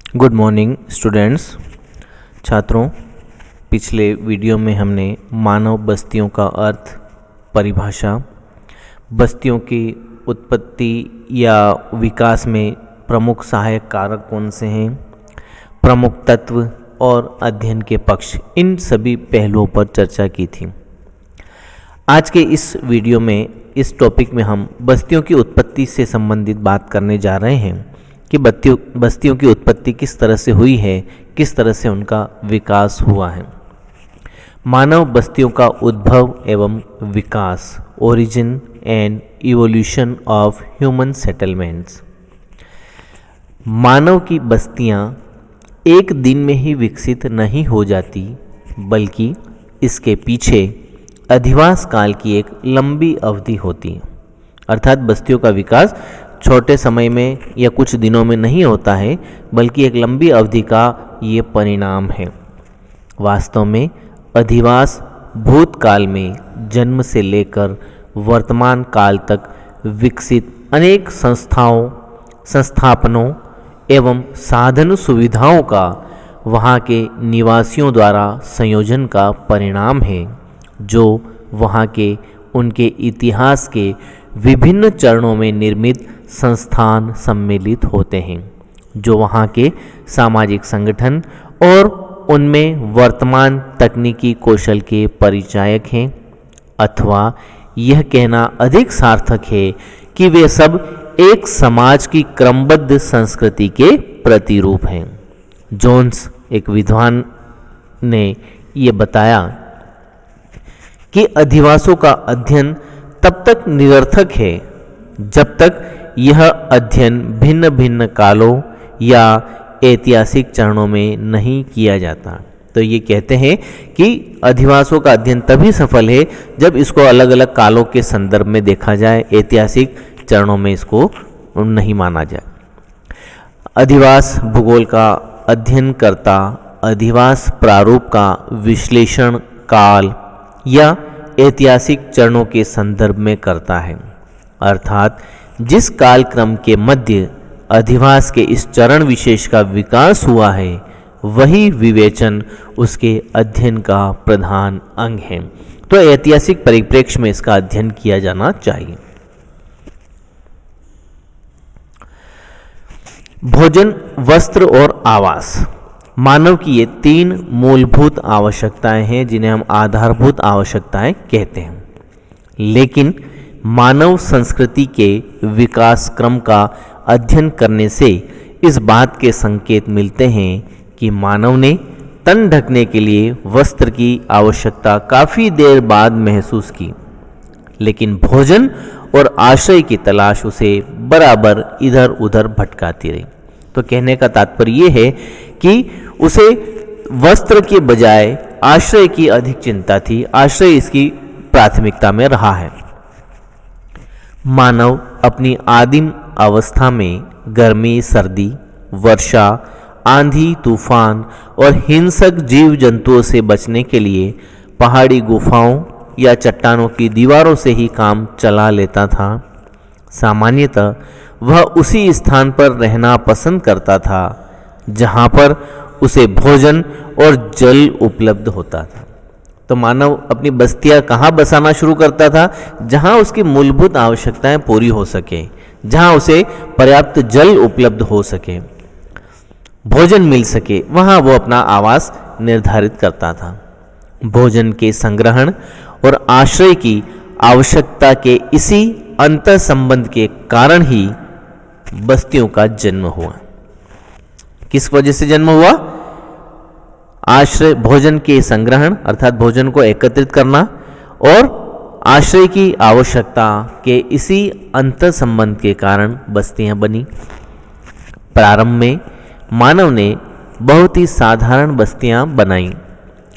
Good morning students. छात्रों, पिछले video में हमने मानव बस्तियों का अर्थ, परिभाषा, बस्तियों की उत्पत्ति या विकास में प्रमुख सहायक कारक कौन से हैं, प्रमुख तत्व और अध्ययन के पक्ष, इन सभी पहलुओं पर चर्चा की थी। आज के इस वीडियो में इस टॉपिक में हम बस्तियों की उत्पत्ति से संबंधित बात करने जा रहे हैं कि बस्तियों की उत्पत्ति किस तरह से हुई है, किस तरह से उनका विकास हुआ है। मानव बस्तियों का उद्भव एवं विकास, origin and evolution of human settlements. मानव की बस्तियां एक दिन में ही विकसित नहीं हो जाती, बल्कि इसके पीछे अधिवास काल की एक लंबी अवधि होती है। अर्थात बस्तियों का विकास छोटे समय में या कुछ दिनों में नहीं होता है, बल्कि एक लंबी अवधि का ये परिणाम है। वास्तव में अधिवास भूतकाल में जन्म से लेकर वर्तमान काल तक विकसित अनेक संस्थाओं, संस्थापनों एवं साधन सुविधाओं का वहाँ के निवासियों द्वारा संयोजन का परिणाम है, जो वहाँ के उनके इतिहास के विभिन्न चरणों में निर्मित संस्थान सम्मिलित होते हैं, जो वहाँ के सामाजिक संगठन और उनमें वर्तमान तकनीकी कौशल के परिचायक हैं। अथवा यह कहना अधिक सार्थक है कि वे सब एक समाज की क्रमबद्ध संस्कृति के प्रतिरूप हैं। जोन्स, एक विद्वान, ने ये बताया कि अधिवासों का अध्ययन तब तक निरर्थक है जब तक यह अध्ययन भिन्न भिन्न कालों या ऐतिहासिक चरणों में नहीं किया जाता। तो ये कहते हैं कि अधिवासों का अध्ययन तभी सफल है जब इसको अलग अलग कालों के संदर्भ में देखा जाए, ऐतिहासिक चरणों में इसको नहीं माना जाए। अधिवास भूगोल का अध्ययन करता अधिवास प्रारूप का विश्लेषण काल या ऐतिहासिक चरणों के संदर्भ में करता है। अर्थात जिस कालक्रम के मध्य अधिवास के इस चरण विशेष का विकास हुआ है, वही विवेचन उसके अध्ययन का प्रधान अंग है। तो ऐतिहासिक परिप्रेक्ष्य में इसका अध्ययन किया जाना चाहिए। भोजन, वस्त्र और आवास। मानव की ये तीन मूलभूत आवश्यकताएं हैं, जिन्हें हम आधारभूत आवश्यकताएं कहते हैं। लेकिन मानव संस्कृति के विकास क्रम का अध्ययन करने से इस बात के संकेत मिलते हैं कि मानव ने तन ढकने के लिए वस्त्र की आवश्यकता काफ़ी देर बाद महसूस की, लेकिन भोजन और आश्रय की तलाश उसे बराबर इधर उधर भटकाती रही। तो कहने का तात्पर्य ये है कि उसे वस्त्र के बजाय आश्रय की अधिक चिंता थी, आश्रय इसकी प्राथमिकता में रहा है। मानव अपनी आदिम अवस्था में गर्मी, सर्दी, वर्षा, आंधी, तूफान और हिंसक जीव जंतुओं से बचने के लिए पहाड़ी गुफाओं या चट्टानों की दीवारों से ही काम चला लेता था। सामान्यतः वह उसी स्थान पर रहना पसंद करता था जहाँ पर उसे भोजन और जल उपलब्ध होता था। तो मानव अपनी बस्तियां कहाँ बसाना शुरू करता था? जहाँ उसकी मूलभूत आवश्यकताएं पूरी हो सके, जहाँ उसे पर्याप्त जल उपलब्ध हो सके, भोजन मिल सके, वहाँ वो अपना आवास निर्धारित करता था। भोजन के संग्रहण और आश्रय की आवश्यकता के इसी अंतर संबंध के कारण ही बस्तियों का जन्म हुआ। किस वजह से जन्म हुआ? आश्रय, भोजन के संग्रहण अर्थात भोजन को एकत्रित करना और आश्रय की आवश्यकता के इसी अंतर संबंध के कारण बस्तियां बनी। प्रारंभ में मानव ने बहुत ही साधारण बस्तियां बनाई,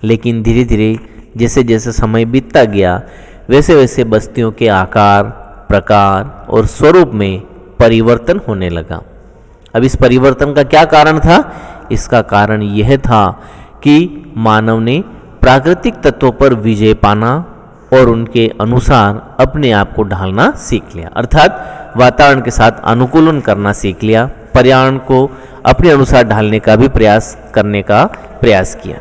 लेकिन धीरे धीरे जैसे जैसे समय बीतता गया, वैसे वैसे बस्तियों के आकार, प्रकार और स्वरूप में परिवर्तन होने लगा। अब इस परिवर्तन का क्या कारण था? इसका कारण यह था कि मानव ने प्राकृतिक तत्वों पर विजय पाना और उनके अनुसार अपने आप को ढालना सीख लिया। अर्थात वातावरण के साथ अनुकूलन करना सीख लिया, पर्यावरण को अपने अनुसार ढालने का भी प्रयास किया।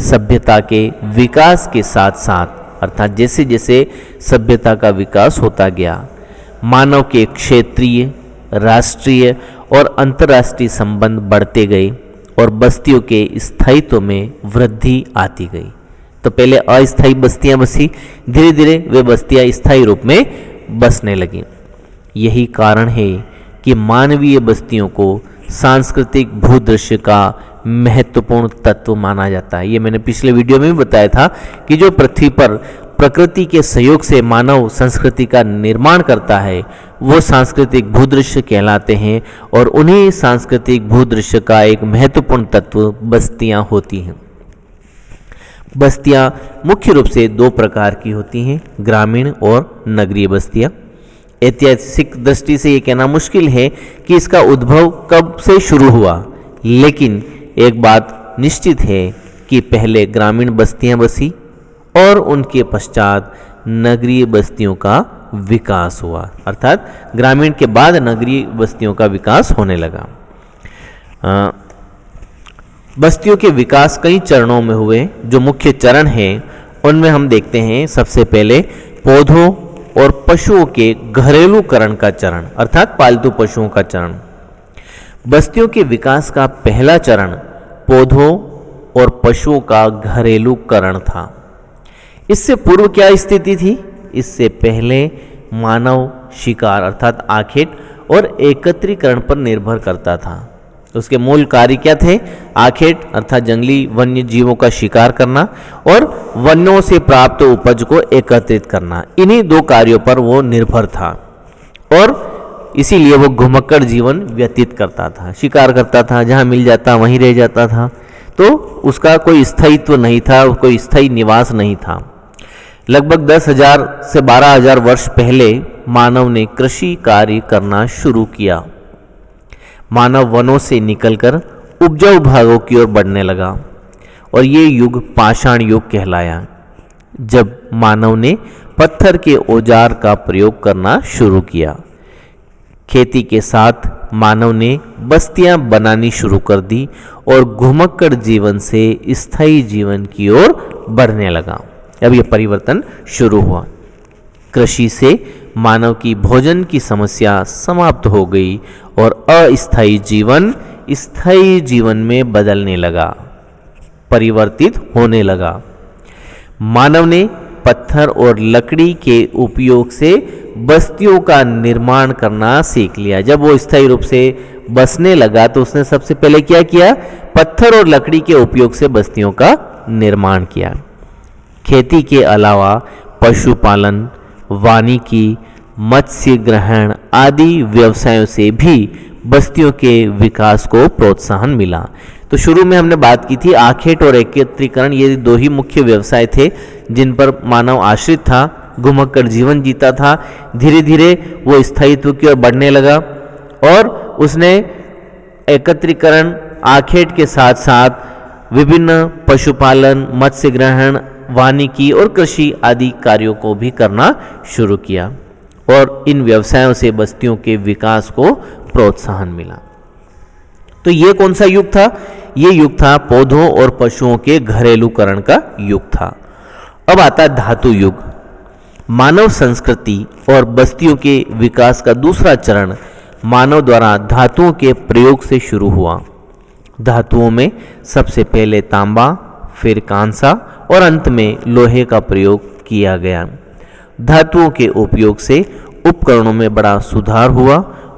सभ्यता के विकास के साथ साथ अर्थात जैसे जैसे सभ्यता का विकास होता गया, मानव के क्षेत्रीय, राष्ट्रीय और अंतर्राष्ट्रीय संबंध बढ़ते गए और बस्तियों के स्थायित्व में वृद्धि आती गई। तो पहले अस्थायी बस्तियां बसी, धीरे धीरे वे बस्तियां स्थायी रूप में बसने लगीं। यही कारण है कि मानवीय बस्तियों को सांस्कृतिक भूदृश्य का महत्वपूर्ण तत्व माना जाता है। ये मैंने पिछले वीडियो में भी बताया था कि जो पृथ्वी पर प्रकृति के सहयोग से मानव संस्कृति का निर्माण करता है वो सांस्कृतिक भूदृश्य कहलाते हैं, और उन्हीं सांस्कृतिक भूदृश्य का एक महत्वपूर्ण तत्व बस्तियां होती हैं। बस्तियां मुख्य रूप से दो प्रकार की होती हैं, ग्रामीण और नगरीय बस्तियां। ऐतिहासिक दृष्टि से ये कहना मुश्किल है कि इसका उद्भव कब से शुरू हुआ, लेकिन एक बात निश्चित है कि पहले ग्रामीण बस्तियां बसी और उनके पश्चात नगरीय बस्तियों का विकास हुआ, अर्थात ग्रामीण के बाद नगरीय बस्तियों का विकास होने लगा। बस्तियों के विकास कई चरणों में हुए। जो मुख्य चरण हैं उनमें हम देखते हैं सबसे पहले पौधों और पशुओं के घरेलूकरण का चरण, अर्थात पालतू पशुओं का चरण। बस्तियों के विकास का पहला चरण पौधों और पशुओं का घरेलूकरण था। इससे पूर्व क्या स्थिति थी? इससे पहले मानव शिकार अर्थात आखेट और एकत्रीकरण पर निर्भर करता था। उसके मूल कार्य क्या थे? आखेट अर्थात जंगली वन्य जीवों का शिकार करना और वनों से प्राप्त उपज को एकत्रित करना, इन्हीं दो कार्यों पर वो निर्भर था और इसीलिए वो घुमक्कड़ जीवन व्यतीत करता था, शिकार करता था, जहाँ मिल जाता वहीं रह जाता था। तो उसका कोई स्थायित्व नहीं था, कोई स्थायी निवास नहीं था। लगभग 10,000 से 12,000 वर्ष पहले मानव ने कृषि कार्य करना शुरू किया। मानव वनों से निकलकर उपजाऊ भागों की ओर बढ़ने लगा और ये युग पाषाण युग कहलाया, जब मानव ने पत्थर के औजार का प्रयोग करना शुरू किया। खेती के साथ मानव ने बस्तियां बनानी शुरू कर दी और घुमक्कड़ जीवन से स्थायी जीवन की ओर बढ़ने लगा। अब यह परिवर्तन शुरू हुआ। कृषि से मानव की भोजन की समस्या समाप्त हो गई और अस्थायी जीवन स्थायी जीवन में बदलने लगा, परिवर्तित होने लगा। मानव ने पत्थर और लकड़ी के उपयोग से बस्तियों का निर्माण करना सीख लिया। जब वो स्थायी रूप से बसने लगा तो उसने सबसे पहले क्या किया? पत्थर और लकड़ी के उपयोग से बस्तियों का निर्माण किया। खेती के अलावा पशुपालन, वानिकी, मत्स्य ग्रहण आदि व्यवसायों से भी बस्तियों के विकास को प्रोत्साहन मिला। तो शुरू में हमने बात की थी आखेट और एकत्रीकरण, ये दो ही मुख्य व्यवसाय थे जिन पर मानव आश्रित था, घुमक्कड़ जीवन जीता था। धीरे धीरे वो स्थायित्व की ओर बढ़ने लगा और उसने एकत्रीकरण, आखेट के साथ साथ विभिन्न पशुपालन, मत्स्य ग्रहण, वानिकी और कृषि आदि कार्यों को भी करना शुरू किया और इन व्यवसायों से बस्तियों के विकास को प्रोत्साहन मिला। तो ये कौन सा युग था? ये युग था पौधों और पशुओं के घरेलूकरण का युग था। अब आता धातु युग। मानव संस्कृति और बस्तियों के विकास का दूसरा चरण मानव द्वारा धातुओं के प्रयोग से शुरू हुआ। धातुओं में सबसे पहले तांबा, फिर कांसा और अंत में लोहे का प्रयोग किया गया। धातुओं के उपयोग से उपकरणों में बड़ा सुधार हुआ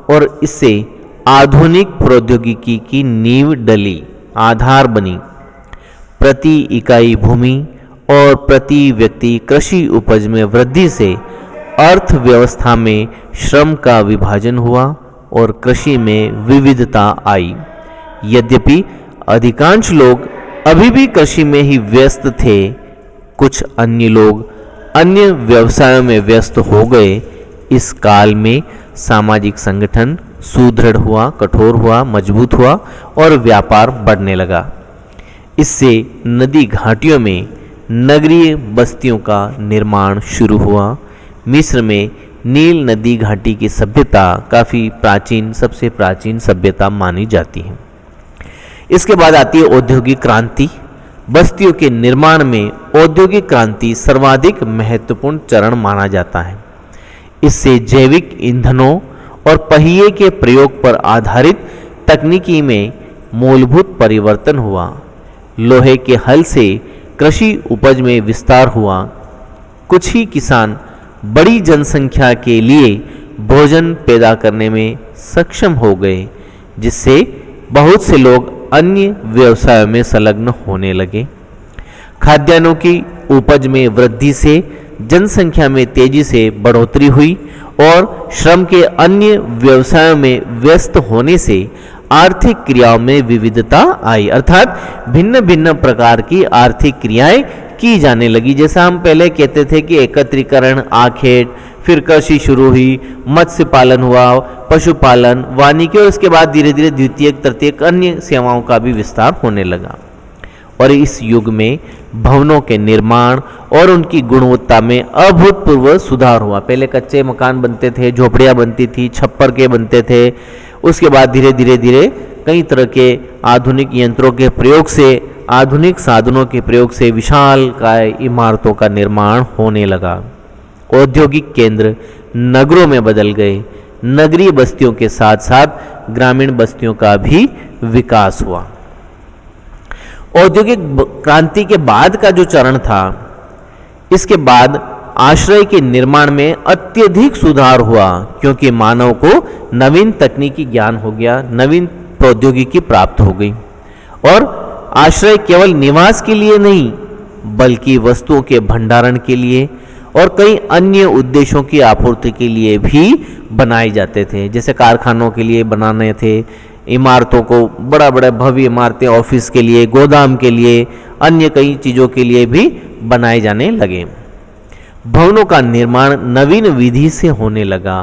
और इससे आधुनिक प्रौद्योगिकी की नींव डली, आधार बनी। प्रति इकाई भूमि और प्रति व्यक्ति कृषि उपज में वृद्धि से अर्थव्यवस्था में श्रम का विभाजन हुआ और कृषि में विविधता आई। यद्यपि अधिकांश लोग अभी भी कृषि में ही व्यस्त थे, कुछ अन्य लोग अन्य व्यवसायों में व्यस्त हो गए। इस काल में सामाजिक संगठन सुदृढ़ हुआ, कठोर हुआ, मजबूत हुआ और व्यापार बढ़ने लगा। इससे नदी घाटियों में नगरीय बस्तियों का निर्माण शुरू हुआ। मिस्र में नील नदी घाटी की सभ्यता काफ़ी प्राचीन, सबसे प्राचीन सभ्यता मानी जाती है। इसके बाद आती है औद्योगिक क्रांति। बस्तियों के निर्माण में औद्योगिक क्रांति सर्वाधिक महत्वपूर्ण चरण माना जाता है। इससे जैविक ईंधनों और पहिए के प्रयोग पर आधारित तकनीकी में मूलभूत परिवर्तन हुआ। लोहे के हल से कृषि उपज में विस्तार हुआ। कुछ ही किसान बड़ी जनसंख्या के लिए भोजन पैदा करने में सक्षम हो गए, जिससे बहुत से लोग अन्य व्यवसायों में संलग्न होने लगे। खाद्यान्नों की उपज में वृद्धि से जनसंख्या में तेजी से बढ़ोतरी हुई और श्रम के अन्य व्यवसायों में व्यस्त होने से आर्थिक क्रियाओं में विविधता आई, अर्थात भिन्न भिन्न प्रकार की आर्थिक क्रियाएं की जाने लगी। जैसा हम पहले कहते थे कि एकत्रीकरण, आखेट, फिर कृषि शुरू हुई, मत्स्य पालन हुआ, पशुपालन, वानिकी, और इसके बाद धीरे धीरे द्वितीयक तृतीयक अन्य सेवाओं का भी विस्तार होने लगा। और इस युग में भवनों के निर्माण और उनकी गुणवत्ता में अभूतपूर्व सुधार हुआ। पहले कच्चे मकान बनते थे, झोपड़ियाँ बनती थी, छप्पर के बनते थे। उसके बाद धीरे धीरे धीरे कई तरह के आधुनिक यंत्रों के प्रयोग से, आधुनिक साधनों के प्रयोग से विशालकाय इमारतों का निर्माण होने लगा। औद्योगिक केंद्र नगरों में बदल गए। नगरीय बस्तियों के साथ साथ ग्रामीण बस्तियों का भी विकास हुआ। औद्योगिक क्रांति के बाद का जो चरण था, इसके बाद आश्रय के निर्माण में अत्यधिक सुधार हुआ, क्योंकि मानव को नवीन तकनीकी ज्ञान हो गया, नवीन प्रौद्योगिकी प्राप्त हो गई। और आश्रय केवल निवास के लिए नहीं, बल्कि वस्तुओं के भंडारण के लिए और कई अन्य उद्देश्यों की आपूर्ति के लिए भी बनाए जाते थे। जैसे कारखानों के लिए बनाने थे, इमारतों को, बड़ा बड़ा भव्य इमारतें ऑफिस के लिए, गोदाम के लिए, अन्य कई चीज़ों के लिए भी बनाए जाने लगे। भवनों का निर्माण नवीन विधि से होने लगा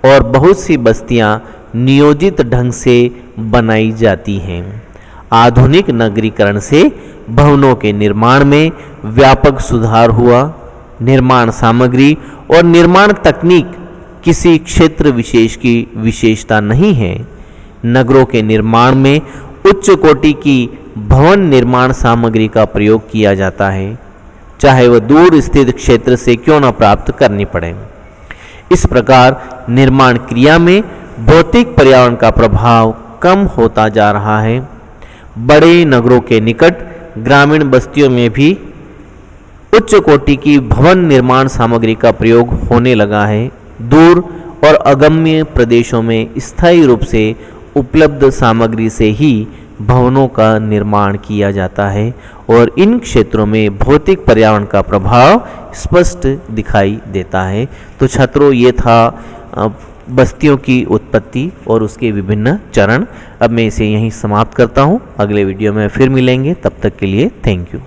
और बहुत सी बस्तियां नियोजित ढंग से बनाई जाती हैं। आधुनिक नगरीकरण से भवनों के निर्माण में व्यापक सुधार हुआ। निर्माण सामग्री और निर्माण तकनीक किसी क्षेत्र विशेष की विशेषता नहीं है। नगरों के निर्माण में उच्च कोटि की भवन निर्माण सामग्री का प्रयोग किया जाता है, चाहे वह दूर स्थित क्षेत्र से क्यों न प्राप्त करनी पड़े। इस प्रकार निर्माण क्रिया में भौतिक पर्यावरण का प्रभाव कम होता जा रहा है। बड़े नगरों के निकट ग्रामीण बस्तियों में भी उच्च कोटि की भवन निर्माण सामग्री का प्रयोग होने लगा है। दूर और अगम्य प्रदेशों में स्थायी रूप से उपलब्ध सामग्री से ही भवनों का निर्माण किया जाता है और इन क्षेत्रों में भौतिक पर्यावरण का प्रभाव स्पष्ट दिखाई देता है। तो छात्रों, ये था बस्तियों की उत्पत्ति और उसके विभिन्न चरण। अब मैं इसे यहीं समाप्त करता हूँ। अगले वीडियो में फिर मिलेंगे, तब तक के लिए थैंक यू।